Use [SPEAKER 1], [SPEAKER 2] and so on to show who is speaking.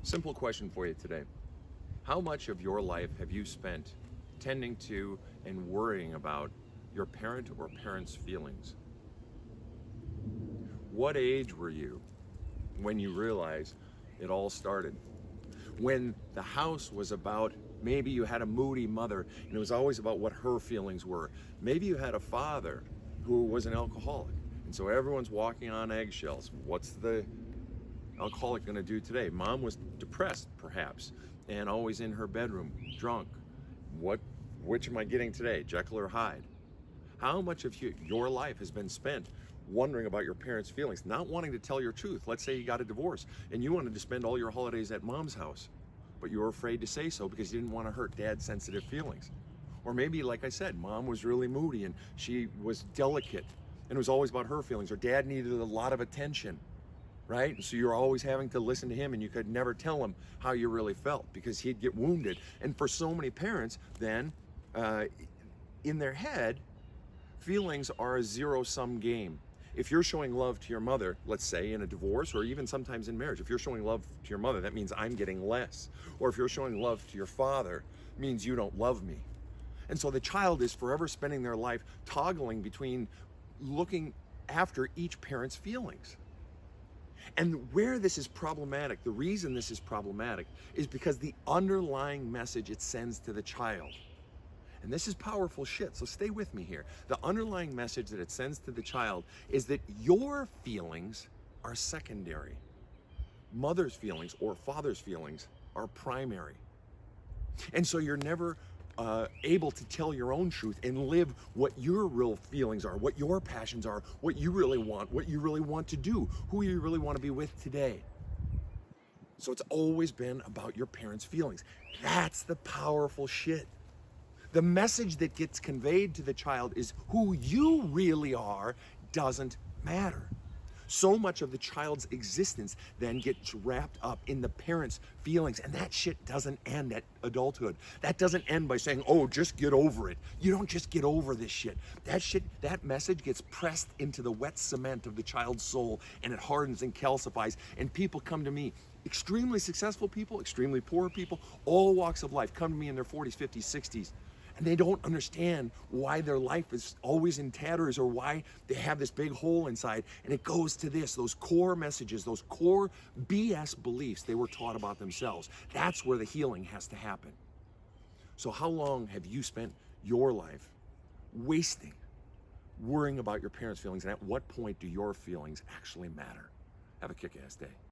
[SPEAKER 1] Simple question for you today. How much of your life have you spent tending to and worrying about your parent or parents' feelings? What age were you when you realized it all started? When the house was about, maybe you had a moody mother and it was always about what her feelings were. Maybe you had a father who was an alcoholic. And so everyone's walking on eggshells. What's the alcoholic going to do today? Mom was depressed, perhaps, and always in her bedroom, drunk. Which am I getting today, Jekyll or Hyde? How much of your life has been spent wondering about your parents' feelings, not wanting to tell your truth? Let's say you got a divorce and you wanted to spend all your holidays at mom's house, but you were afraid to say so because you didn't want to hurt dad's sensitive feelings. Or maybe, like I said, mom was really moody and she was delicate and it was always about her feelings, or dad needed a lot of attention, right? So you're always having to listen to him and you could never tell him how you really felt because he'd get wounded. And for so many parents, then in their head, feelings are a zero-sum game. If you're showing love to your mother, let's say in a divorce or even sometimes in marriage, if you're showing love to your mother, that means I'm getting less. Or if you're showing love to your father, it means you don't love me. And so the child is forever spending their life toggling between looking after each parent's feelings. And where this is problematic, the reason this is problematic is because the underlying message it sends to the child. And this is powerful shit, so stay with me here. The underlying message that it sends to the child is that your feelings are secondary. Mother's feelings or father's feelings are primary. And so you're never able to tell your own truth and live what your real feelings are, what your passions are, what you really want to do, who you really want to be with today. So it's always been about your parents' feelings. That's the powerful shit. The message that gets conveyed to the child is who you really are doesn't matter. So much of the child's existence then gets wrapped up in the parents' feelings, and that shit doesn't end at adulthood. That doesn't end by saying, oh, just get over it. You don't just get over this shit. That message gets pressed into the wet cement of the child's soul, and it hardens and calcifies, and people come to me. Extremely successful people, extremely poor people, all walks of life come to me in their 40s, 50s, 60s. And they don't understand why their life is always in tatters or why they have this big hole inside. And it goes to this, those core messages, those core BS beliefs they were taught about themselves. That's where the healing has to happen. So how long have you spent your life wasting worrying about your parents' feelings? And at what point do your feelings actually matter? Have a kick-ass day.